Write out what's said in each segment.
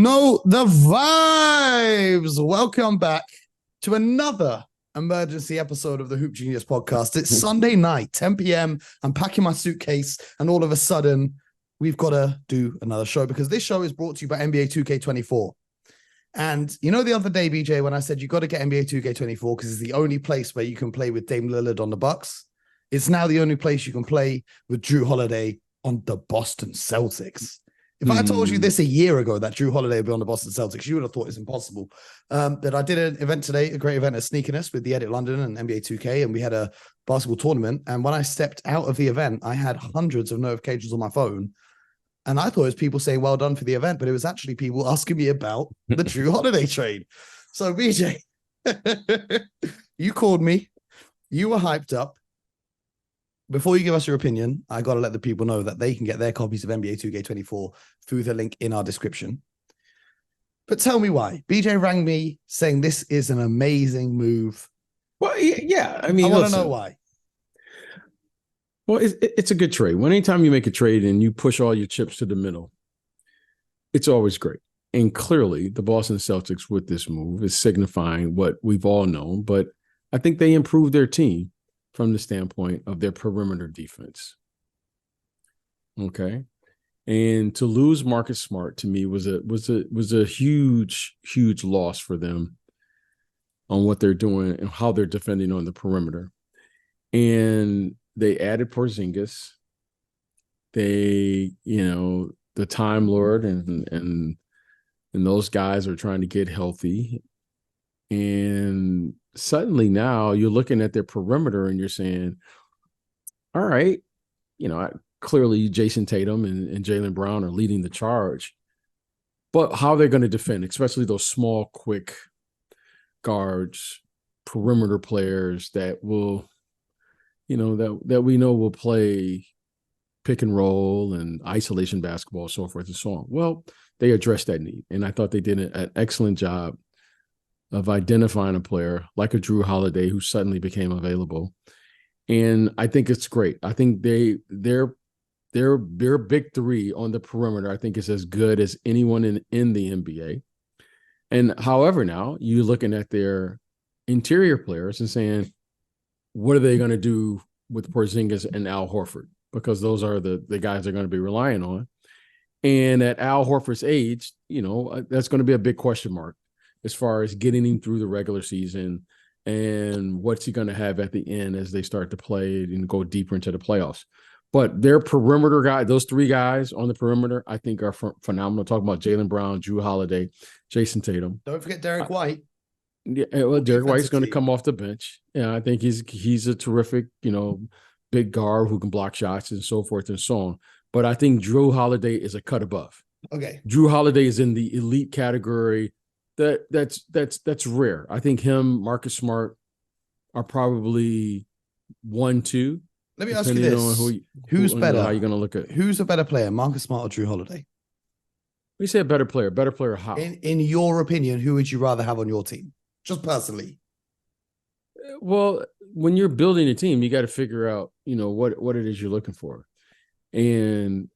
Know the vibes. Welcome back to another emergency episode of the Hoop Genius podcast. It's Sunday night, 10 p.m. I'm packing my suitcase, and all of a sudden, we've got to do another show because this show is brought to you by NBA 2K24. And you know, the other day, BJ, when I said you got to get NBA 2K24 because it's the only place where you can play with Dame Lillard on the Bucks, it's now the only place you can play with Jrue Holiday on the Boston Celtics. If I told you this a year ago that Jrue Holiday would be on the Boston Celtics, you would have thought it's impossible. But I did an event today, a great event at Sneakiness with the Edit London and NBA 2K, and we had a basketball tournament. And when I stepped out of the event, I had hundreds of notifications on my phone. And I thought it was people saying, well done for the event, but it was actually people asking me about the Jrue Holiday trade. So, BJ, you called me. You were hyped up. Before you give us your opinion, I got to let the people know that they can get their copies of NBA 2K24 through the link in our description. But tell me why. BJ rang me saying this is an amazing move. Well, yeah. I mean, I want to know why. Well, it's a good trade. When anytime you make a trade and you push all your chips to the middle, it's always great. And clearly, the Boston Celtics with this move is signifying what we've all known. But I think they improved their team from the standpoint of their perimeter defense. Okay. And to lose Marcus Smart to me was a huge loss for them on what they're doing and how they're defending on the perimeter. And they added Porzingis. They, the Time Lord and those guys are trying to get healthy. And suddenly now you're looking at their perimeter and you're saying, all right, clearly Jason Tatum and Jaylen Brown are leading the charge, but how they're going to defend, especially those small, quick guards, perimeter players that will, that we know will play pick and roll and isolation basketball, so forth and so on. Well, they addressed that need. And I thought they did an excellent job of identifying a player like a Jrue Holiday who suddenly became available. And I think it's great. I think their big three on the perimeter, I think, is as good as anyone in the NBA. And however, now you're looking at their interior players and saying, what are they going to do with Porzingis and Al Horford? Because those are the guys they're going to be relying on. And at Al Horford's age, that's going to be a big question mark as far as getting him through the regular season and what's he going to have at the end as they start to play and go deeper into the playoffs. But their perimeter guy, those three guys on the perimeter, I think are phenomenal. Talking about Jaylen Brown, Jrue Holiday, Jason Tatum. Don't forget Derek White. Yeah, well, Derek White's going to come off the bench. Yeah, I think he's a terrific, big guard who can block shots and so forth and so on. But I think Jrue Holiday is a cut above. Okay. Jrue Holiday is in the elite category. That's rare. I think him, Marcus Smart are probably 1-2. Let me ask you this: who's better? How you going to look at who's a better player, Marcus Smart or Jrue Holiday? We say a better player. Better player how? In your opinion, who would you rather have on your team, just personally? Well, when you're building a team, you got to figure out, what it is you're looking for, and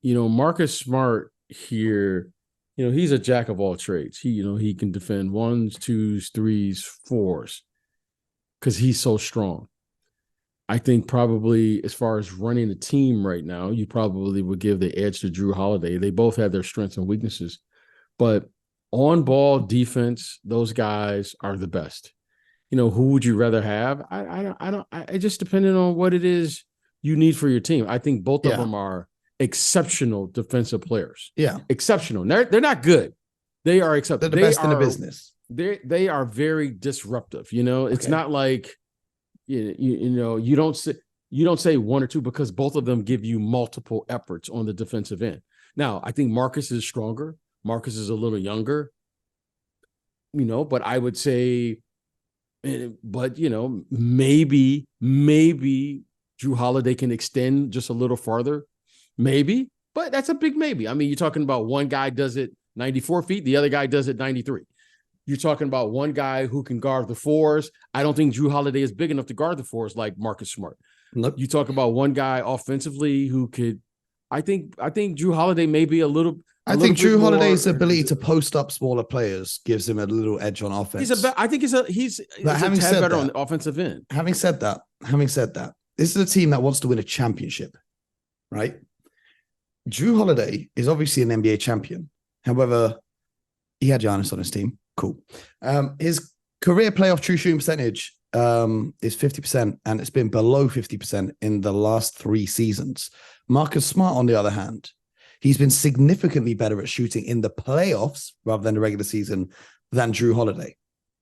Marcus Smart here. He's a jack of all trades. He can defend 1s, 2s, 3s, 4s because he's so strong. I think probably as far as running a team right now, you probably would give the edge to Jrue Holiday. They both have their strengths and weaknesses, but on ball defense, those guys are the best. Who would you rather have? I just depending on what it is you need for your team. I think both of them are exceptional defensive players. Yeah. Exceptional. They're not good. They are exceptional. They're the best in the business. They are very disruptive. It's not like you don't say one or two because both of them give you multiple efforts on the defensive end. Now, I think Marcus is stronger. Marcus is a little younger. But I would say maybe Jrue Holiday can extend just a little farther. Maybe, but that's a big maybe. I mean, you're talking about one guy does it 94 feet, the other guy does it 93. You're talking about one guy who can guard the fours. I don't think Jrue Holiday is big enough to guard the fours like Marcus Smart. Nope. You talk about one guy offensively who could, I think Jrue Holiday may be a little. I think Jrue Holiday's more, ability to post up smaller players gives him a little edge on offense. I think he's a tad better on the offensive end. Having said that, this is a team that wants to win a championship, right? Jrue Holiday is obviously an NBA champion. However, he had Giannis on his team. Cool. His career playoff true shooting percentage is 50%, and it's been below 50% in the last 3 seasons. Marcus Smart, on the other hand, he's been significantly better at shooting in the playoffs rather than the regular season than Jrue Holiday.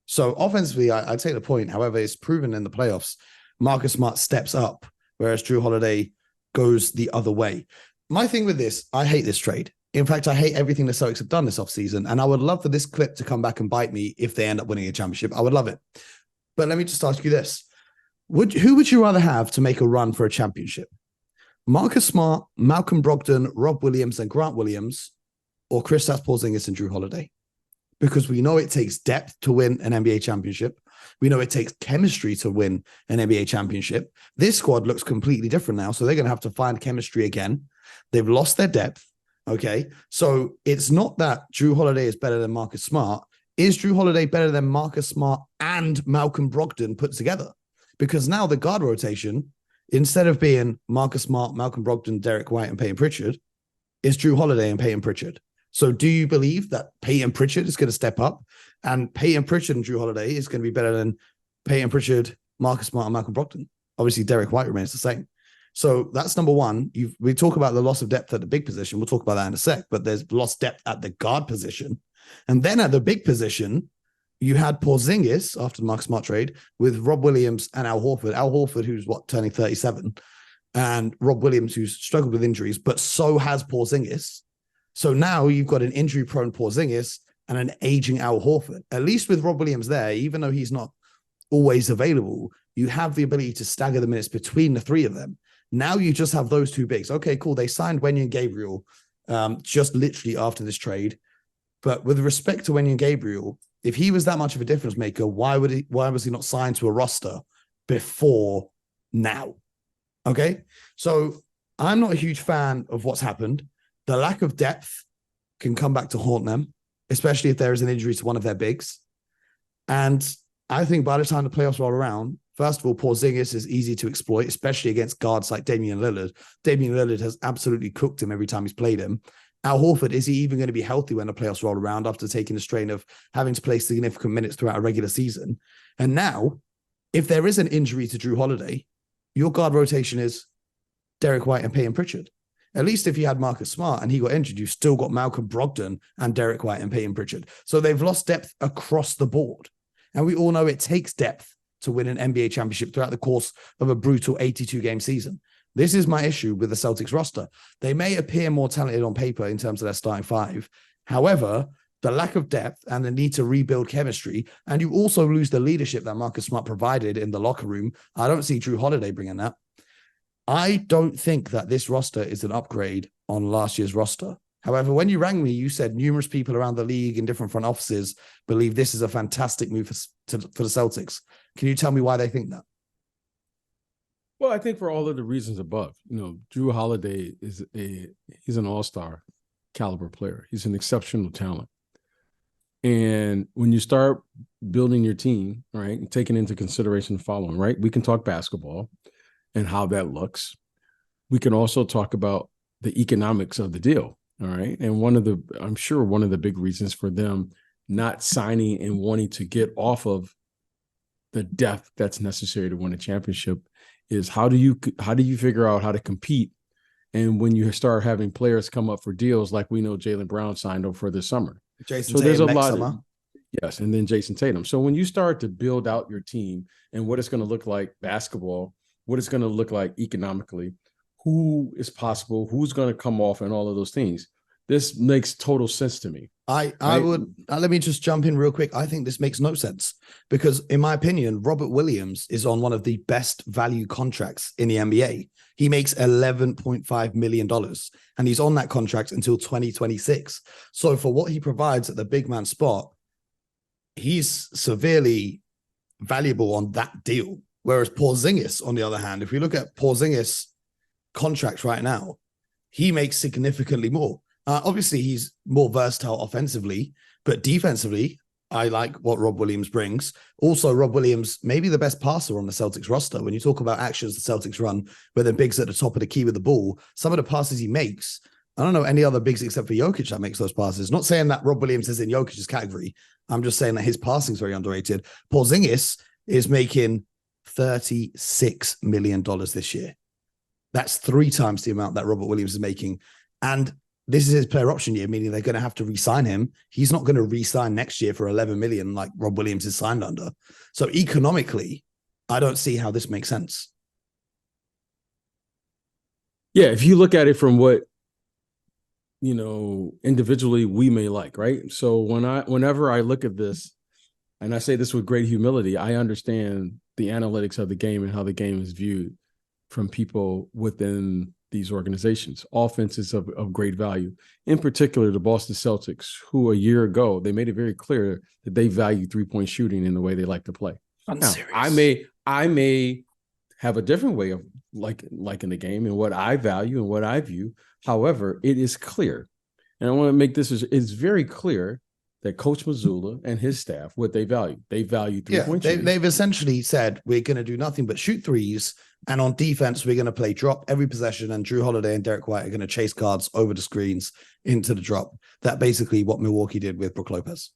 So offensively, I take the point. However, it's proven in the playoffs, Marcus Smart steps up, whereas Jrue Holiday goes the other way. My thing with this, I hate this trade. In fact, I hate everything the Celtics have done this offseason, and I would love for this clip to come back and bite me if they end up winning a championship. I would love it. But let me just ask you this. Who would you rather have to make a run for a championship? Marcus Smart, Malcolm Brogdon, Rob Williams, and Grant Williams, or Kristaps Porzingis and Jrue Holiday? Because we know it takes depth to win an NBA championship. We know it takes chemistry to win an NBA championship. This squad looks completely different now, so they're going to have to find chemistry again. They've lost their depth, okay? So it's not that Jrue Holiday is better than Marcus Smart. Is Jrue Holiday better than Marcus Smart and Malcolm Brogdon put together? Because now the guard rotation, instead of being Marcus Smart, Malcolm Brogdon, Derek White, and Peyton Pritchard, is Jrue Holiday and Peyton Pritchard. So do you believe that Peyton Pritchard is going to step up and Peyton Pritchard and Jrue Holiday is going to be better than Peyton Pritchard, Marcus Smart, and Malcolm Brogdon? Obviously, Derek White remains the same. So that's number one. We talk about the loss of depth at the big position. We'll talk about that in a sec, but there's lost depth at the guard position. And then at the big position, you had Porzingis after the Marcus Smart trade with Rob Williams and Al Horford. Al Horford, who's turning 37, and Rob Williams, who's struggled with injuries, but so has Porzingis. So now you've got an injury-prone Porzingis and an aging Al Horford. At least with Rob Williams there, even though he's not always available, you have the ability to stagger the minutes between the 3 of them. Now you just have those 2 bigs. Okay, cool. They signed Wenyen Gabriel just literally after this trade. But with respect to Wenyen Gabriel, if he was that much of a difference maker, why was he not signed to a roster before now? Okay, so I'm not a huge fan of what's happened. The lack of depth can come back to haunt them, especially if there is an injury to one of their bigs. And I think by the time the playoffs roll around, first of all, Porzingis is easy to exploit, especially against guards like Damian Lillard. Damian Lillard has absolutely cooked him every time he's played him. Al Horford, is he even going to be healthy when the playoffs roll around after taking the strain of having to play significant minutes throughout a regular season? And now, if there is an injury to Jrue Holiday, your guard rotation is Derek White and Peyton Pritchard. At least if you had Marcus Smart and he got injured, you've still got Malcolm Brogdon and Derek White and Peyton Pritchard. So they've lost depth across the board. And we all know it takes depth to win an NBA championship throughout the course of a brutal 82-game season. This is my issue with the Celtics roster. They may appear more talented on paper in terms of their starting 5. However, the lack of depth and the need to rebuild chemistry, and you also lose the leadership that Marcus Smart provided in the locker room. I don't see Jrue Holiday bringing that. I don't think that this roster is an upgrade on last year's roster. However, when you rang me, you said numerous people around the league in different front offices believe this is a fantastic move for the Celtics. Can you tell me why they think that? Well, I think for all of the reasons above, Jrue Holiday he's an all-star caliber player. He's an exceptional talent. And when you start building your team, right, and taking into consideration the following, right, we can talk basketball and how that looks. We can also talk about the economics of the deal, all right? And I'm sure one of the big reasons for them not signing and wanting to get off of the depth that's necessary to win a championship is how do you figure out how to compete? And when you start having players come up for deals like we know Jaylen Brown signed over for this summer. Jason Tatum there's a lot summer. Yes, and then Jason Tatum. So when you start to build out your team and what it's going to look like basketball, what it's going to look like economically, who is possible, who's going to come off, and all of those things. This makes total sense to me. I would let me just jump in real quick. I think this makes no sense because, in my opinion, Robert Williams is on one of the best value contracts in the NBA. He makes $11.5 million and he's on that contract until 2026. So for what he provides at the big man spot, he's severely valuable on that deal. Whereas Porzingis, on the other hand, if we look at Porzingis' contract right now, he makes significantly more. Obviously, he's more versatile offensively, but defensively, I like what Rob Williams brings. Also, Rob Williams, maybe the best passer on the Celtics roster. When you talk about actions the Celtics run, where they're bigs at the top of the key with the ball, some of the passes he makes, I don't know any other bigs except for Jokic that makes those passes. Not saying that Rob Williams is in Jokic's category. I'm just saying that his passing is very underrated. Porzingis is making $36 million this year. That's 3 times the amount that Robert Williams is making. And this is his player option year, meaning they're going to have to re-sign him. He's not going to re-sign next year for $11 million like Rob Williams is signed under. So economically, I don't see how this makes sense. Yeah, if you look at it from what, individually we may like, right? So whenever I look at this, and I say this with great humility, I understand the analytics of the game and how the game is viewed from people within these organizations. Offense is of great value. In particular, the Boston Celtics, who a year ago, they made it very clear that they value three-point shooting in the way they like to play. Now, I may have a different way of liking the game and what I value and what I view. However, it is clear, and I want to make this, it's very clear that Coach Mazzulla and his staff, what they value. They value three-point shooting. They've essentially said, we're going to do nothing but shoot threes, and on defense, we're going to play drop every possession, and Jrue Holiday and Derek White are going to chase guards over the screens into the drop. That basically what Milwaukee did with Brook Lopez.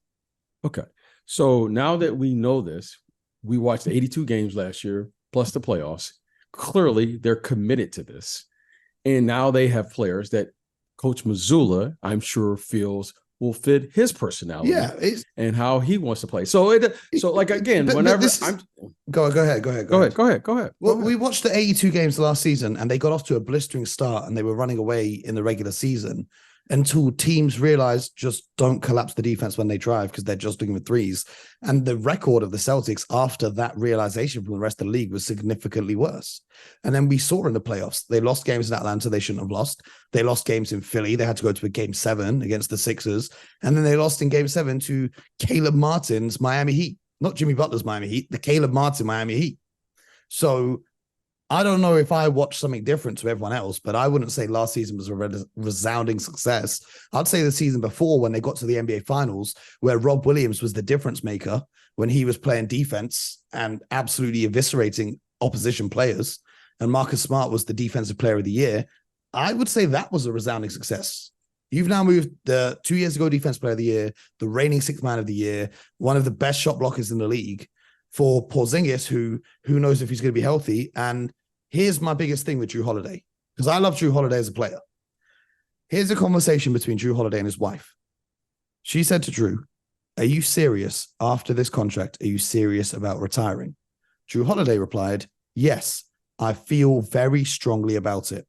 Okay. So now that we know this, we watched 82 games last year, plus the playoffs. Clearly, they're committed to this. And now they have players that Coach Mazzulla, I'm sure, feels will fit his personality and how he wants to play. So again, whenever go ahead. Well, we watched the 82 games last season, and they got off to a blistering start, and they were running away in the regular season until teams realized just don't collapse the defense when they drive because they're just looking for threes. And the record of the Celtics after that realization from the rest of the league was significantly worse. And then we saw in the playoffs, they lost games in Atlanta they shouldn't have lost. They lost games in Philly. They had to go to a game 7 against the Sixers. And then they lost in game 7 to Caleb Martin's Miami Heat. Not Jimmy Butler's Miami Heat, the Caleb Martin Miami Heat. So I don't know if I watched something different to everyone else, but I wouldn't say last season was a resounding success. I'd say the season before, when they got to the NBA Finals, where Rob Williams was the difference maker when he was playing defense and absolutely eviscerating opposition players, and Marcus Smart was the defensive player of the year, I would say that was a resounding success. You've now moved the 2 years ago defense player of the year, the reigning sixth man of the year, one of the best shot blockers in the league, for Porzingis, who knows if he's going to be healthy. And here's my biggest thing with Jrue Holiday, because I love Jrue Holiday as a player. Here's a conversation between Jrue Holiday and his wife. She said to Jrue, "Are you serious after this contract? Are you serious about retiring?" Jrue Holiday replied, "Yes, I feel very strongly about it."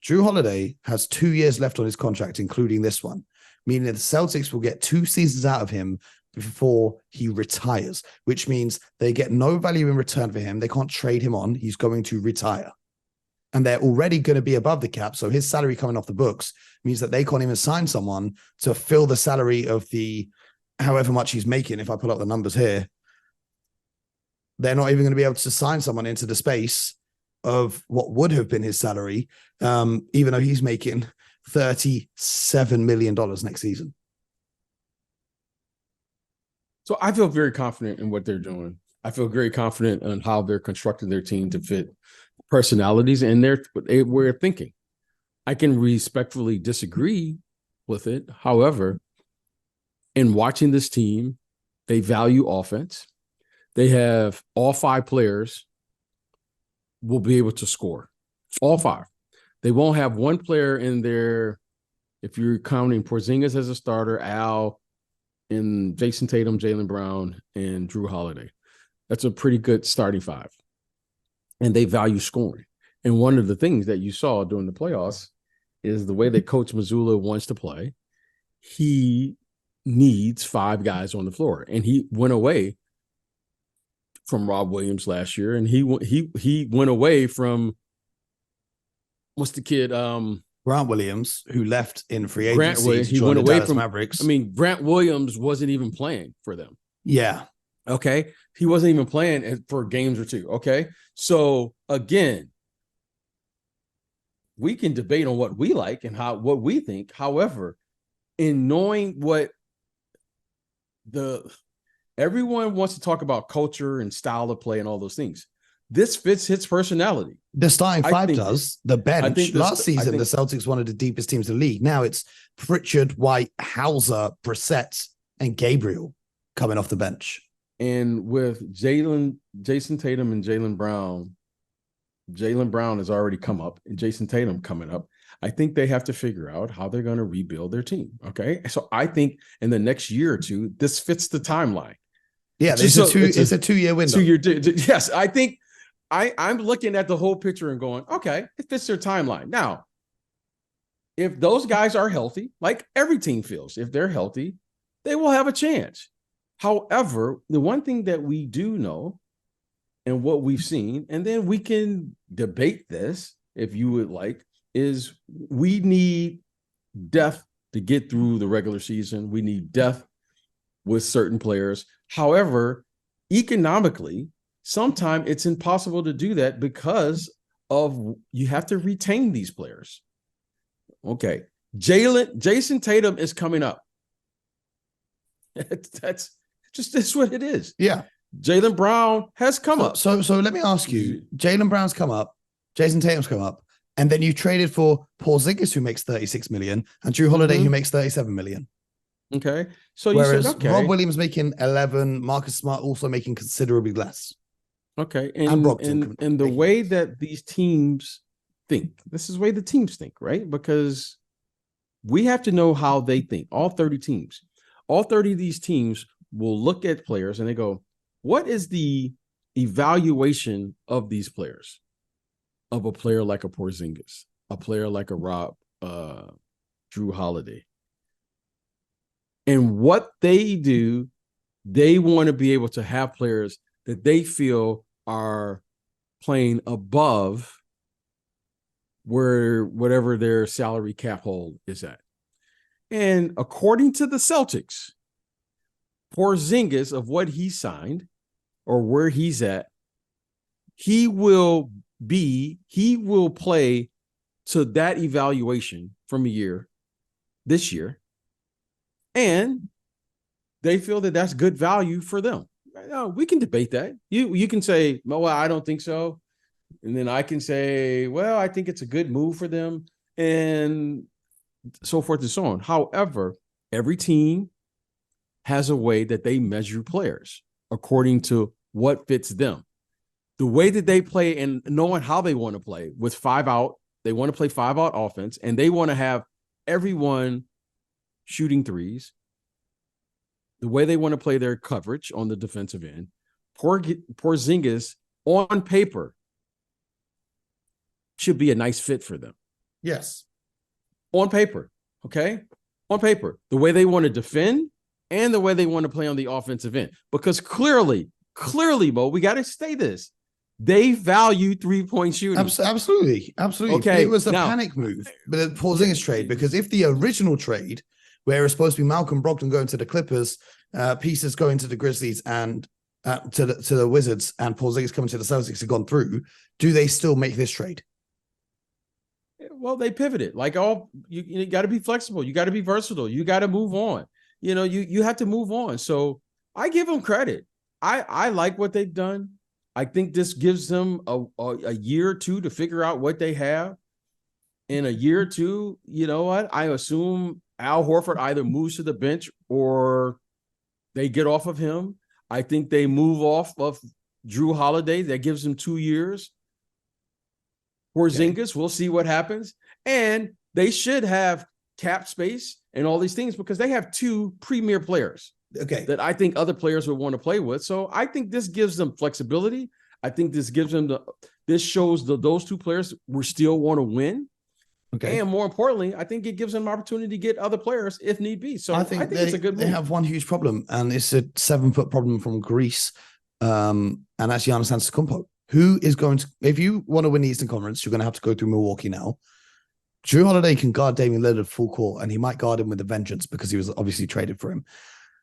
Jrue Holiday has 2 years left on his contract, including this one, meaning that the Celtics will get 2 seasons out of him before he retires, which means they get no value in return for him. They can't trade him on. He's going to retire. And they're already going to be above the cap. So his salary coming off the books means that they can't even sign someone to fill the salary of the however much he's making. If I pull up the numbers here, they're not even going to be able to sign someone into the space of what would have been his salary, even though he's making $37 million next season. So I feel very confident in what they're doing. I feel very confident on how they're constructing their team to fit personalities and their way of thinking. I can respectfully disagree with it. However, in watching this team, they value offense. They have all 5 players will be able to score. All 5. They won't have one player in there, if you're counting Porzingis as a starter, Al, and Jason Tatum, Jaylen Brown, and Jrue Holiday. That's a pretty good starting 5. And they value scoring. And one of the things that you saw during the playoffs is the way that Coach Mazzulla wants to play. He needs 5 guys on the floor. And he went away from Rob Williams last year. And he went away from, what's the kid? Grant Williams, who left in free agency. He went away from Mavericks. I mean, Grant Williams wasn't even playing for them. Yeah. Okay. He wasn't even playing for games or 2. Okay. So again, we can debate on what we like and what we think. However, in knowing what everyone wants to talk about culture and style of play and all those things. This fits his personality. The starting five does. The bench. Last season, the Celtics one of the deepest teams in the league. Now it's Pritchard, White, Hauser, Brissett, and Gabriel coming off the bench. And with Jason Tatum and Jaylen Brown has already come up, and Jason Tatum coming up. I think they have to figure out how they're going to rebuild their team. Okay. So I think in the next year or two, this fits the timeline. Yeah, it's a 2-year window. Yes, I think I'm looking at the whole picture and going, okay, it fits their timeline. Now, if those guys are healthy, like every team feels, if they're healthy, they will have a chance. However, the one thing that we do know and what we've seen, and then we can debate this if you would like, is we need depth to get through the regular season. We need depth with certain players. However, economically, sometimes it's impossible to do that because of you have to retain these players. Okay. Jason Tatum is coming up. That's what it is. Yeah. Jaylen Brown has come up. So let me ask you, Jaylen Brown's come up, Jason Tatum's come up, and then you traded for Porzingis, who makes $36 million, and Jrue Holiday, who makes $37 million. Okay. So whereas you said, okay. Rob Williams making 11, Marcus Smart also making considerably less. Okay. And Brogdon. And the way that these teams think, this is the way the teams think, right? Because we have to know how they think. All 30 teams, all 30 of these teams will look at players and they go, what is the evaluation of these players? Of a player like a Porzingis, a player like a Jrue Holiday. And what they do, they want to be able to have players that they feel are playing above whatever their salary cap hold is at. And according to the Celtics, Porzingis, of what he signed or where he's at, he will play to that evaluation from this year. And they feel that that's good value for them. We can debate that. You can say, well, I don't think so. And then I can say, well, I think it's a good move for them, and so forth and so on. However, every team has a way that they measure players according to what fits them. The way that they play and knowing how they want to play with 5 out, they want to play 5 out offense, and they want to have everyone shooting threes. The way they want to play their coverage on the defensive end, Porzingis on paper should be a nice fit for them. Yes. On paper, okay? On paper, the way they want to defend and the way they want to play on the offensive end. Because clearly, Mo, we got to say this. They value 3-point shooting. Absolutely. Okay. It was a panic move, but the Porzingis trade, because if the original trade, where it was supposed to be Malcolm Brogdon going to the Clippers, pieces going to the Grizzlies and to the Wizards, and Porzingis coming to the Celtics had gone through, do they still make this trade? Well, they pivoted. Like, you got to be flexible. You got to be versatile. You got to move on. You have to move on. So I give them credit. I like what they've done. I think this gives them a year or two to figure out what they have. In a year or two, you know what? I assume Al Horford either moves to the bench or they get off of him. I think they move off of Jrue Holiday. That gives them 2 years. Porzingis, we'll see what happens. And they should have cap space and all these things because they have 2 premier players. Okay. That I think other players would want to play with. So I think this gives them flexibility. I think this gives them this shows those 2 players we still want to win. Okay. And more importantly, I think it gives them an opportunity to get other players if need be. So I think it's a good move. They have one huge problem, and it's a 7-foot problem from Greece. And that's Giannis Antetokounmpo, who is going to, if you want to win the Eastern Conference, you're going to have to go through Milwaukee now. Jrue Holiday can guard Damian Lillard full court, and he might guard him with a vengeance because he was obviously traded for him.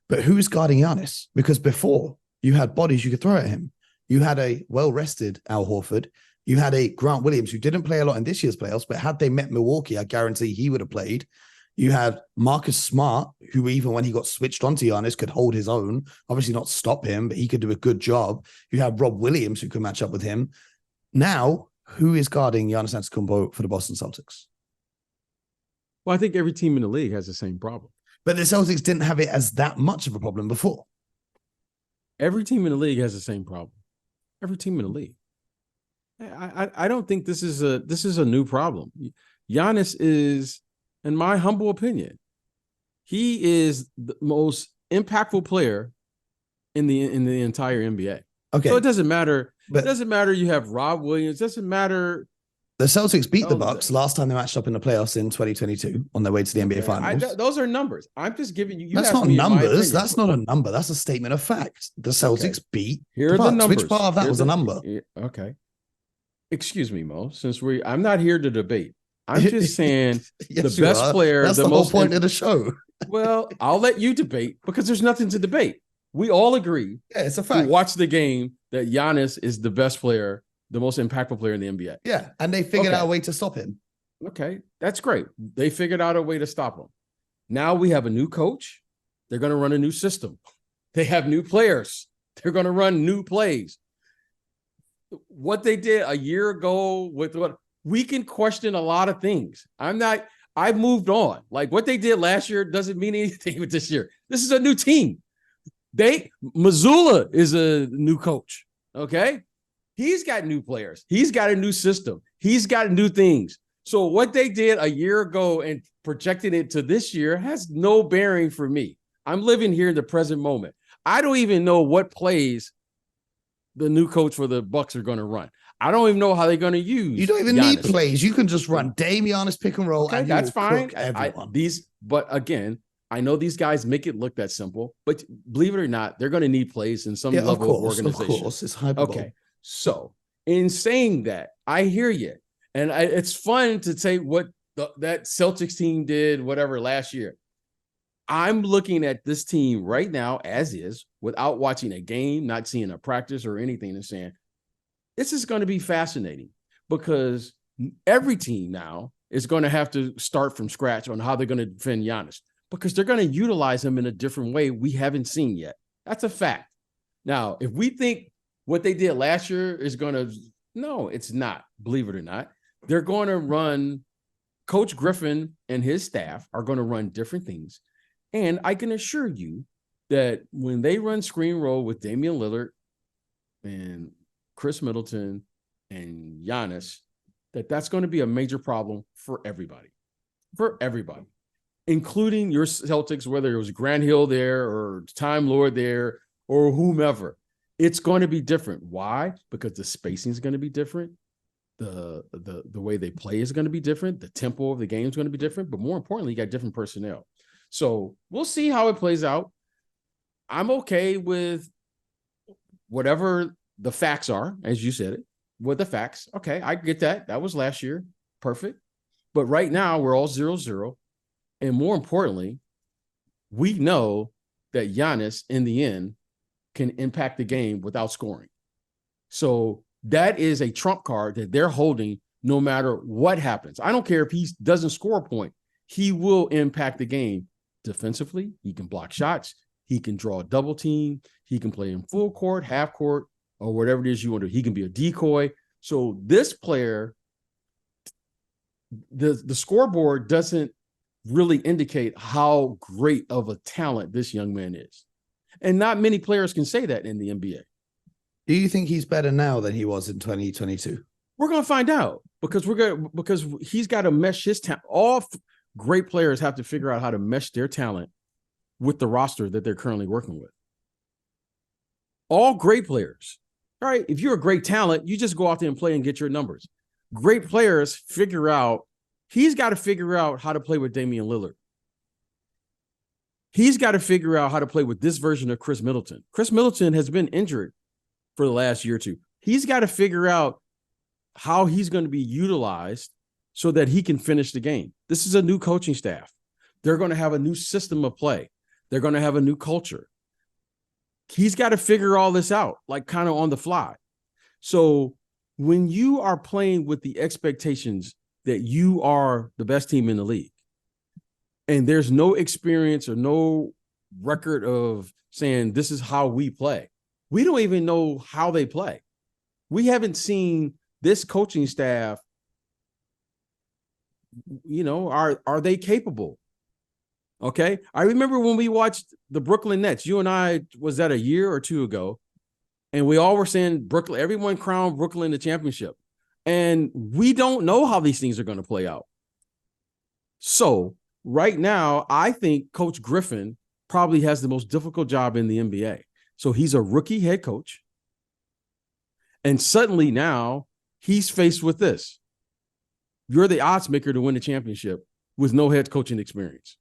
But who's guarding Giannis? Because before, you had bodies you could throw at him. You had a well-rested Al Horford. You had a Grant Williams who didn't play a lot in this year's playoffs, but had they met Milwaukee, I guarantee he would have played. You had Marcus Smart, who even when he got switched onto Giannis could hold his own. Obviously not stop him, but he could do a good job. You had Rob Williams who could match up with him. Now, who is guarding Giannis Antetokounmpo for the Boston Celtics? Well, I think every team in the league has the same problem. But the Celtics didn't have it as that much of a problem before. Every team in the league has the same problem. Every team in the league. I don't think this is a new problem. Giannis is, in my humble opinion, he is the most impactful player in the entire NBA. Okay. So it doesn't matter. But it doesn't matter you have Rob Williams. It doesn't matter. The Celtics beat the Bucks last time they matched up in the playoffs in 2022 on their way to the NBA Finals. Those are numbers. I'm just giving you. That's not numbers. That's not a number. That's a statement of fact. The Celtics beat Here are the numbers. Which part of that was a number? Okay. Excuse me, Mo. Since I'm not here to debate. I'm just saying yes, the best player. That's the whole point of the show. Well, I'll let you debate because there's nothing to debate. We all agree. Yeah, it's a fact. Watch the game that Giannis is the best player, the most impactful player in the NBA. Yeah, and they figured out a way to stop him. Okay, that's great. They figured out a way to stop him. Now we have a new coach. They're going to run a new system. They have new players. They're going to run new plays. What they did a year ago with what we can question a lot of things. I've moved on. Like what they did last year doesn't mean anything with this year. This is a new team. Missoula is a new coach. Okay. He's got new players. He's got a new system. He's got new things. So what they did a year ago and projecting it to this year has no bearing for me. I'm living here in the present moment. I don't even know what plays the new coach for the Bucks are going to run. I don't even know how they're going to use. You don't even need plays. You can just run Dame Giannis pick and roll. Okay, and that's fine. But again, I know these guys make it look that simple, but believe it or not, they're going to need plays in some level of organization. Of course, it's hyperbole. Okay, so in saying that, I hear you, and it's fun to say what that Celtics team did, whatever last year. I'm looking at this team right now as is, without watching a game, not seeing a practice or anything, and saying this is going to be fascinating because every team now is going to have to start from scratch on how they're going to defend Giannis because they're going to utilize him in a different way we haven't seen yet. That's a fact. Now, if we think what they did last year is going to, no, it's not, believe it or not. They're going to run, Coach Griffin and his staff are going to run different things. And I can assure you that when they run screen roll with Damian Lillard and Chris Middleton and Giannis, that's going to be a major problem for everybody, including your Celtics, whether it was Grant Hill there or Time Lord there or whomever. It's going to be different. Why? Because the spacing is going to be different. The way they play is going to be different. The tempo of the game is going to be different. But more importantly, you got different personnel. So we'll see how it plays out. I'm okay with whatever the facts are, as you said it, with the facts. Okay, I get that. That was last year. Perfect. But right now, we're all 0-0. And more importantly, we know that Giannis, in the end, can impact the game without scoring. So that is a trump card that they're holding no matter what happens. I don't care if he doesn't score a point. He will impact the game defensively. He can block shots. He can draw a double team. He can play in full court, half court, or whatever it is you want to do. He can be a decoy. So this player, the scoreboard doesn't really indicate how great of a talent this young man is. And not many players can say that in the NBA. Do you think he's better now than he was in 2022? We're going to find out because he's got to mesh his talent. All great players have to figure out how to mesh their talent with the roster that they're currently working with. All great players. All right, if you're a great talent, you just go out there and play and get your numbers. Great players he's got to figure out how to play with Damian Lillard. He's got to figure out how to play with this version of Chris Middleton. Chris Middleton has been injured for the last year or two. He's got to figure out how he's going to be utilized so that he can finish the game. This is a new coaching staff. They're going to have a new system of play. They're going to have a new culture. He's got to figure all this out, like kind of on the fly. So when you are playing with the expectations that you are the best team in the league, and there's no experience or no record of saying this is how we play. We don't even know how they play. We haven't seen this coaching staff, are they capable? Okay. I remember when we watched the Brooklyn Nets, you and I, was that a year or two ago? And we all were saying Brooklyn, everyone crowned Brooklyn the championship. And we don't know how these things are going to play out. So right now, I think Coach Griffin probably has the most difficult job in the NBA. So he's a rookie head coach. And suddenly now he's faced with this. You're the odds maker to win the championship with no head coaching experience.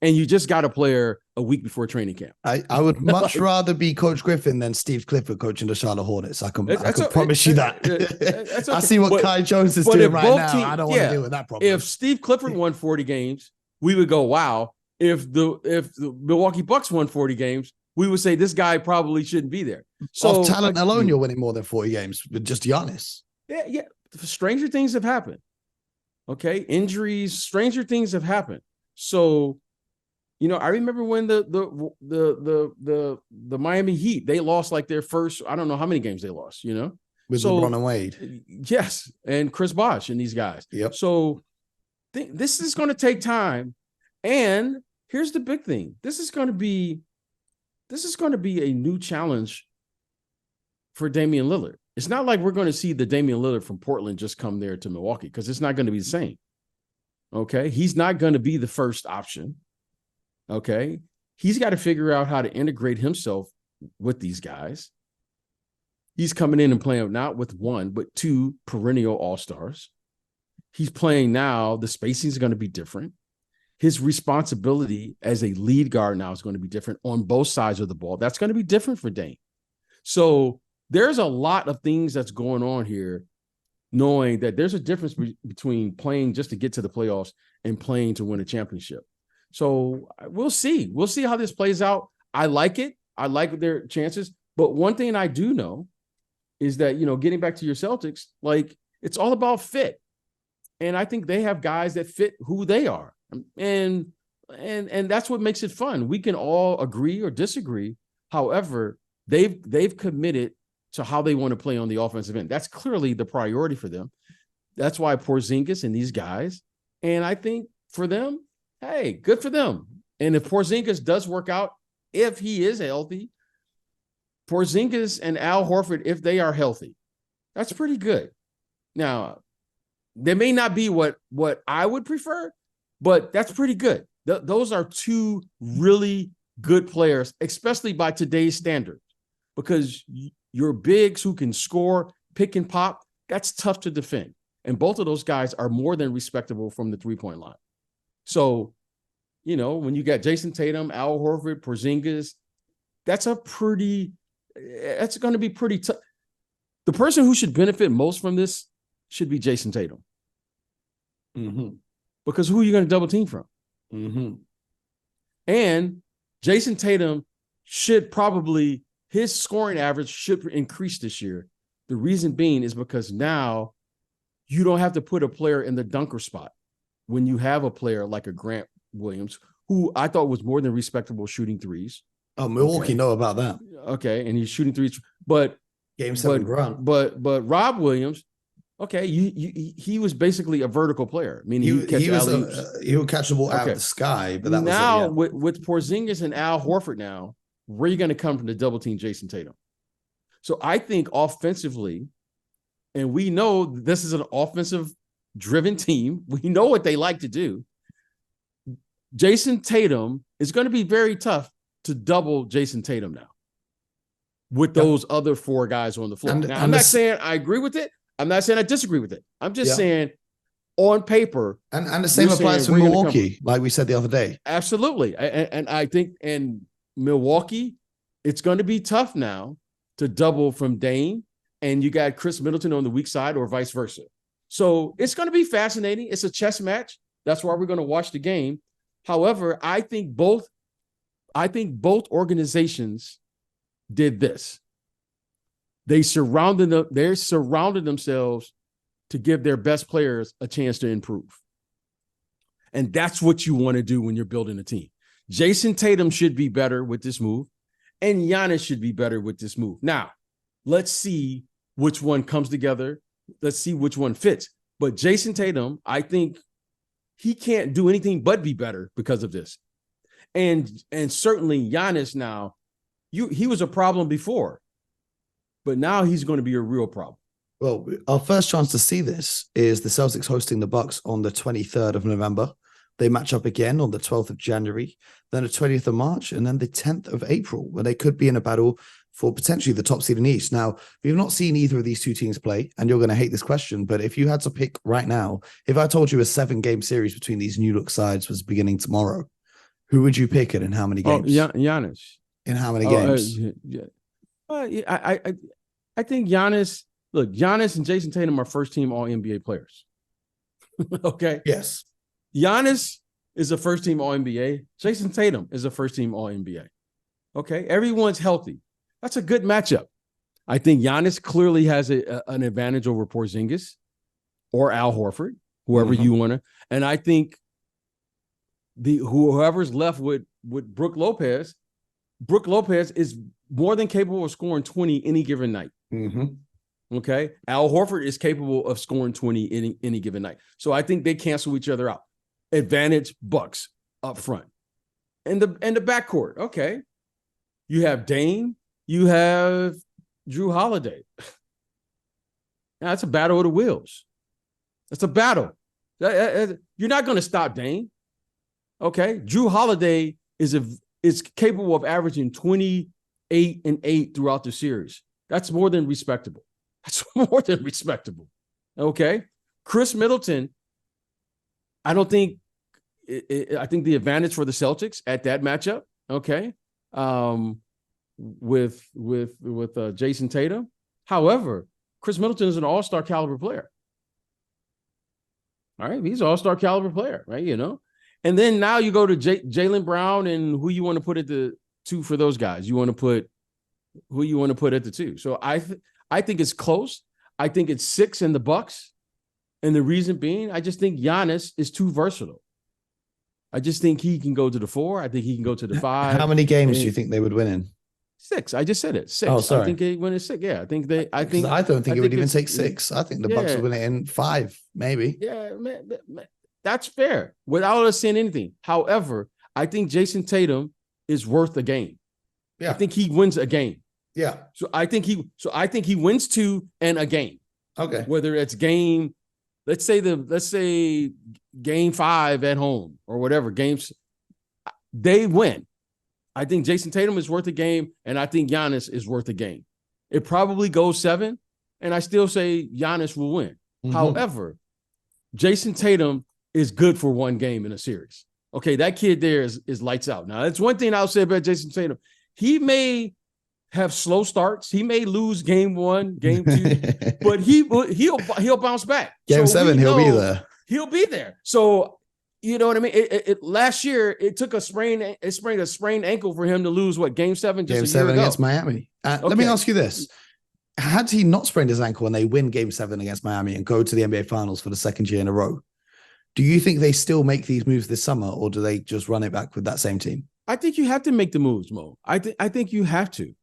And you just got a player a week before training camp. I would much rather be Coach Griffin than Steve Clifford coaching the Charlotte Hornets. I can promise you that. Okay. I see what Kai Jones is doing right now. I don't want to deal with that problem. If Steve Clifford won 40 games, we would go, wow. If the Milwaukee Bucks won 40 games, we would say this guy probably shouldn't be there. So off talent alone, you're winning more than 40 games, but just Giannis. Yeah. Stranger things have happened. Okay. Injuries, stranger things have happened. So, I remember when the Miami Heat, they lost like their first, I don't know how many games they lost, With LeBron and Wade. Yes. And Chris Bosh and these guys. Yep. So this is going to take time. And here's the big thing. This is going to be a new challenge for Damian Lillard. It's not like we're going to see the Damian Lillard from Portland just come there to Milwaukee, because it's not going to be the same. Okay. He's not going to be the first option. Okay. He's got to figure out how to integrate himself with these guys. He's coming in and playing not with one, but two perennial all-stars. He's playing now. The spacing is going to be different. His responsibility as a lead guard now is going to be different on both sides of the ball. That's going to be different for Dame. So there's a lot of things that's going on here, knowing that there's a difference between playing just to get to the playoffs and playing to win a championship. So we'll see. We'll see how this plays out. I like it. I like their chances. But one thing I do know is that, getting back to your Celtics, like, it's all about fit. And I think they have guys that fit who they are. And that's what makes it fun. We can all agree or disagree. However, they've committed to how they want to play on the offensive end. That's clearly the priority for them. That's why Porzingis and these guys. And I think for them, hey, good for them. And if Porzingis does work out, if he is healthy, Porzingis and Al Horford, if they are healthy, that's pretty good. Now, they may not be what I would prefer, but that's pretty good. Those are two really good players, especially by today's standards, because your bigs who can score, pick and pop, that's tough to defend. And both of those guys are more than respectable from the three-point line. So, when you got Jason Tatum, Al Horford, Porzingis, that's going to be pretty tough. The person who should benefit most from this should be Jason Tatum. Mm-hmm. Because who are you going to double team from? Mm-hmm. And Jason Tatum his scoring average should increase this year. The reason being is because now you don't have to put a player in the dunker spot when you have a player like a Grant Williams, who I thought was more than respectable shooting threes. Oh, Milwaukee know about that. Okay, and he's shooting threes, but Game 7 Grant. But Rob Williams, okay, he was basically a vertical player. I mean, he would catch the ball out of the sky, but that now was with Porzingis and Al Horford now, where are you going to come from to double team Jason Tatum? So I think offensively, and we know this is an offensive driven team. We know what they like to do. Jason Tatum is going to be very tough to double Jason Tatum now with those other four guys on the floor. Now, I'm not saying I agree with it. I'm not saying I disagree with it. I'm just saying on paper. And the same applies to Milwaukee, like we said the other day. Absolutely. And I think in Milwaukee, it's going to be tough now to double from Dame, and you got Chris Middleton on the weak side or vice versa. So it's going to be fascinating. It's a chess match. That's why we're going to watch the game. However, I think both organizations did this. They're surrounding themselves to give their best players a chance to improve. And that's what you want to do when you're building a team. Jason Tatum should be better with this move, and Giannis should be better with this move. Now, let's see which one comes together. Let's see which one fits. But Jason Tatum, I think he can't do anything but be better because of this. And certainly Giannis now, he was a problem before, but now he's going to be a real problem. Well, our first chance to see this is the Celtics hosting the Bucks on the 23rd of November. They match up again on the 12th of January, then the 20th of March, and then the 10th of April, where they could be in a battle for potentially the top seed in the East. Now, we've not seen either of these two teams play, and you're going to hate this question, but if you had to pick right now, if I told you a 7-game series between these new look sides was beginning tomorrow, who would you pick it in how many games? Giannis. In how many games? I think Giannis. Look, Giannis and Jason Tatum are first-team All-NBA players. Okay? Yes. Giannis is a first-team All-NBA. Jason Tatum is a first-team All-NBA. Okay? Everyone's healthy. That's a good matchup. I think Giannis clearly has an advantage over Porzingis or Al Horford, whoever you want to. And I think whoever's left with Brook Lopez is more than capable of scoring 20 any given night. Mm-hmm. Okay. Al Horford is capable of scoring 20 any given night. So I think they cancel each other out. Advantage Bucks up front. And the backcourt. Okay. You have Dame. You have Jrue Holiday. Now, that's a battle of the wheels. That's a battle. You're not going to stop Dame. Okay. Jrue Holiday is capable of averaging 28 and 8 throughout the series. That's more than respectable. That's more than respectable. Okay. Chris Middleton, I don't think I think the advantage for the Celtics at that matchup, okay, with Jason Tatum. However, Chris Middleton is an all-star caliber player. All right, he's an all-star caliber player, right? You know, and then now you go to Jaylen Brown, and who you want to put at the 2 for those guys? You want to put who you want to put at the 2. So I think it's close. I think it's 6 in the Bucks. And the reason being, I just think Giannis is too versatile. I just think he can go to the 4. I think he can go to the 5. How many games do you think they would win in? 6. I just said it. 6. Oh, sorry. I think they win in 6. Yeah, I don't think it would even take 6. I think the Bucks would win it in 5, maybe. Yeah, man, that's fair. Without us saying anything. However, I think Jason Tatum is worth a game. Yeah. I think he wins a game. Yeah. So I think he wins 2 and a game. Okay. Whether it's game, let's say game 5 at home or whatever games, they win. I think Jason Tatum is worth a game, and I think Giannis is worth a game. It probably goes 7, and I still say Giannis will win. Mm-hmm. However, Jason Tatum is good for 1 game in a series. Okay, that kid there is lights out. Now, that's one thing I'll say about Jason Tatum. He may have slow starts. He may lose game 1, game 2, but he'll bounce back. Game 7, he'll be there. He'll be there. So you know what I mean? Last year, it took a sprained ankle for him to lose game 7 just game a 7 year ago. Against Miami. Okay. Let me ask you this. Had he not sprained his ankle and they win game 7 against Miami and go to the NBA Finals for the 2nd year in a row, do you think they still make these moves this summer, or do they just run it back with that same team? I think you have to make the moves, Mo. I think you have to.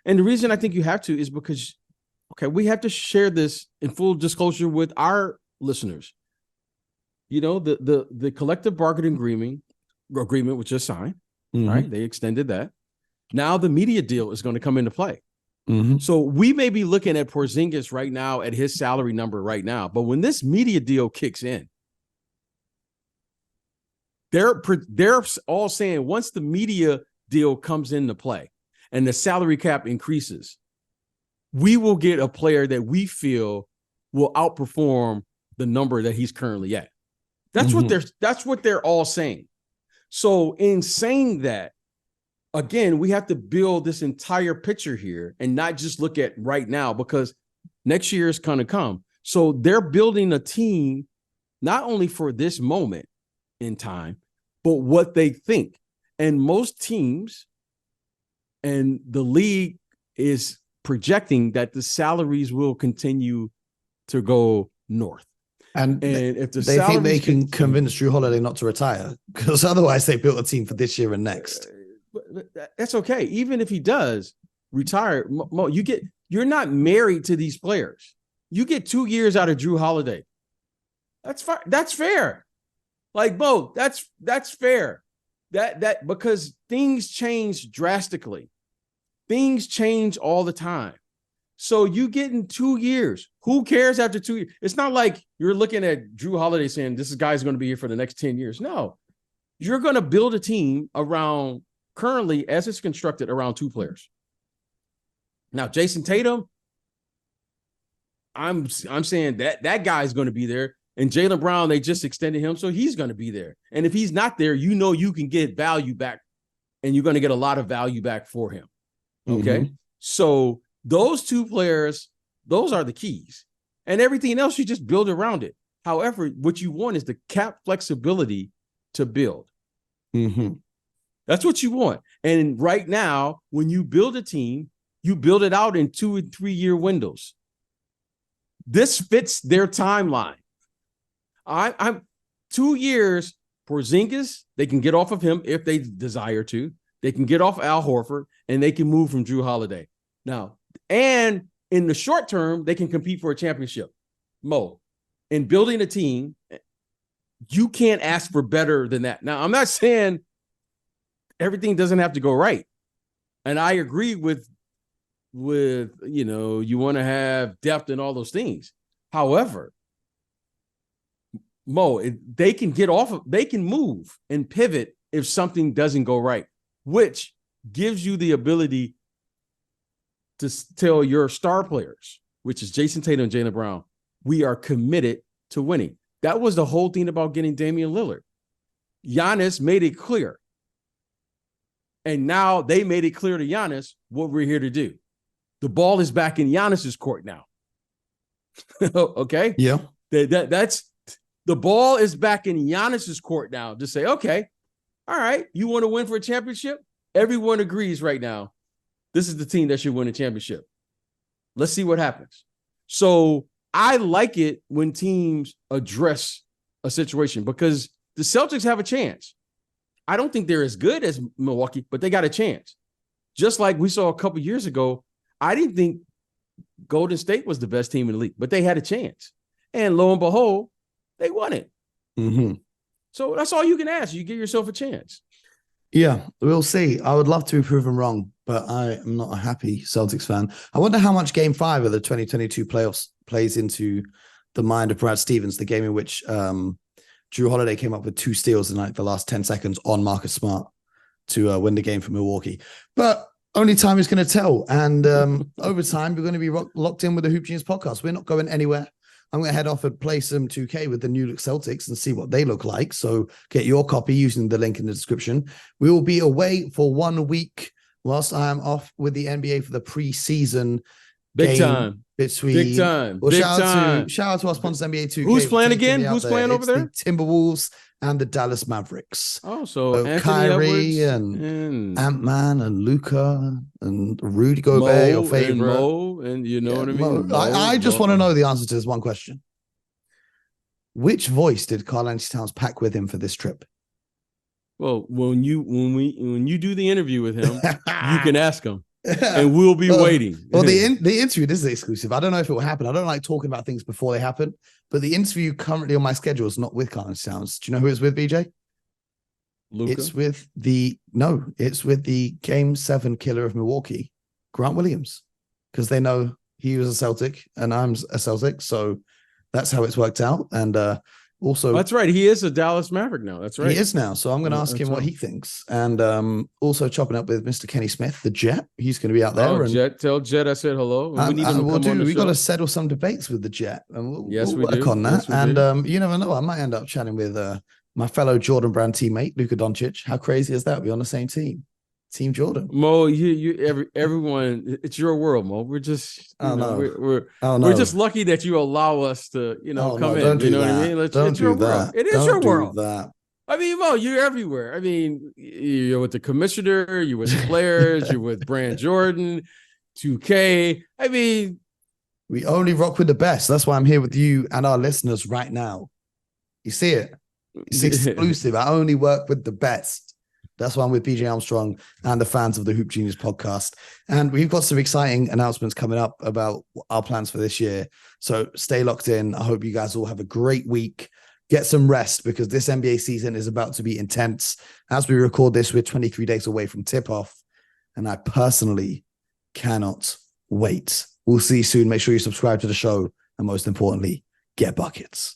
And the reason I think you have to is because, okay, we have to share this in full disclosure with our listeners. You know, the collective bargaining agreement was just signed, right? They extended that. Now the media deal is going to come into play. Mm-hmm. So we may be looking at Porzingis right now at his salary number right now, but when this media deal kicks in, they're all saying once the media deal comes into play and the salary cap increases, we will get a player that we feel will outperform the number that he's currently at. That's what they're all saying. So in saying that, again, we have to build this entire picture here and not just look at right now, because next year is going to come. So they're building a team not only for this moment in time, but what they think. And most teams and the league is projecting that the salaries will continue to go north. And if they think they can convince Jrue Holiday not to retire, because otherwise they built a team for this year and next. That's okay. Even if he does retire, Mo, you're not married to these players. You get 2 years out of Jrue Holiday. That's fine. That's fair. Like, Mo, that's fair. That because things change drastically. Things change all the time. So you get in 2 years. Who cares after 2 years? It's not like you're looking at Jrue Holiday saying this guy's going to be here for the next 10 years. No, you're going to build a team around, currently as it's constructed, around 2 players. Now, Jason Tatum, I'm saying that guy's going to be there. And Jaylen Brown, they just extended him, so he's going to be there. And if he's not there, you know you can get value back, and you're going to get a lot of value back for him. Okay? Mm-hmm. So those 2 players, those are the keys. And everything else, you just build around it. However, what you want is the cap flexibility to build. Mm-hmm. That's what you want. And right now, when you build a team, you build it out in 2 and 3 year windows. This fits their timeline. I'm 2 years for Porzingis. They can get off of him if they desire to. They can get off Al Horford, and they can move from Jrue Holiday. Now, and in the short term, they can compete for a championship. Mo, in building a team, you can't ask for better than that. Now, I'm not saying everything doesn't have to go right. And I agree with you want to have depth and all those things. However, Mo, they can they can move and pivot if something doesn't go right, which gives you the ability to tell your star players, which is Jason Tatum and Jaylen Brown, we are committed to winning. That was the whole thing about getting Damian Lillard. Giannis made it clear. And now they made it clear to Giannis what we're here to do. The ball is back in Giannis's court now. Okay? Yeah. That's the ball is back in Giannis's court now to say, okay, all right, you want to win for a championship? Everyone agrees right now. This is the team that should win a championship. Let's see what happens. So I like it when teams address a situation because the Celtics have a chance. I don't think they're as good as Milwaukee, but they got a chance. Just like we saw a couple years ago, I didn't think Golden State was the best team in the league, but they had a chance. And lo and behold, they won it. Mm-hmm. So that's all you can ask. You give yourself a chance. Yeah, we'll see. I would love to be proven wrong, but I am not a happy Celtics fan. I wonder how much Game 5 of the 2022 playoffs plays into the mind of Brad Stevens, the game in which Jrue Holiday came up with 2 steals in like the last 10 seconds on Marcus Smart to win the game for Milwaukee. But only time is going to tell. And over time, we're going to be locked in with the Hoop Genius podcast. We're not going anywhere. I'm going to head off and play some 2K with the new look Celtics and see what they look like. So get your copy using the link in the description. We will be away for 1 week whilst I am off with the NBA for the preseason. Big time. Between, big time. Well, big shout time. Out to our sponsors, NBA 2K. Who's playing again? Who's playing over there? The Timberwolves and the Dallas Mavericks. Oh, so Kyrie and Ant-Man and Luka and Rudy Gobert, your favorite. And you know what I mean? I just want to know the answer to this one question. Which voice did Karl-Anthony Towns pack with him for this trip? Well, when you do the interview with him, you can ask him. And we'll be waiting. Well, the interview, this is exclusive. I don't know if it will happen. I don't like talking about things before they happen. But the interview currently on my schedule is not with Karl-Anthony Towns. Do you know who it's with, BJ? Luka? It's with the Game 7 killer of Milwaukee, Grant Williams. Because they know he was a Celtic and I'm a Celtic. So that's how it's worked out. And also, that's right. He is a Dallas Maverick now. That's right. He is now. So I'm going to ask him what he thinks. And also chopping up with Mr. Kenny Smith, the Jet. He's going to be out there. Jet, tell Jet I said hello. We need him to come on the show. We got to settle some debates with the Jet, and we'll work on that. Yes, you never know. I might end up chatting with my fellow Jordan Brand teammate Luka Doncic. How crazy is that? We're on the same team. Team Jordan. Mo, everyone, it's your world, Mo. We're just we're just lucky that you allow us to, come in. You know what I mean? It's your world. It is your world. I mean, Mo, you're everywhere. I mean, you're with the commissioner, you're with the players, you're with Brand Jordan, 2K. I mean, we only rock with the best. That's why I'm here with you and our listeners right now. You see it? It's exclusive. I only work with the best. That's why I'm with BJ Armstrong and the fans of the Hoop Genius podcast. And we've got some exciting announcements coming up about our plans for this year. So stay locked in. I hope you guys all have a great week. Get some rest because this NBA season is about to be intense. As we record this, we're 23 days away from tip-off. And I personally cannot wait. We'll see you soon. Make sure you subscribe to the show. And most importantly, get buckets.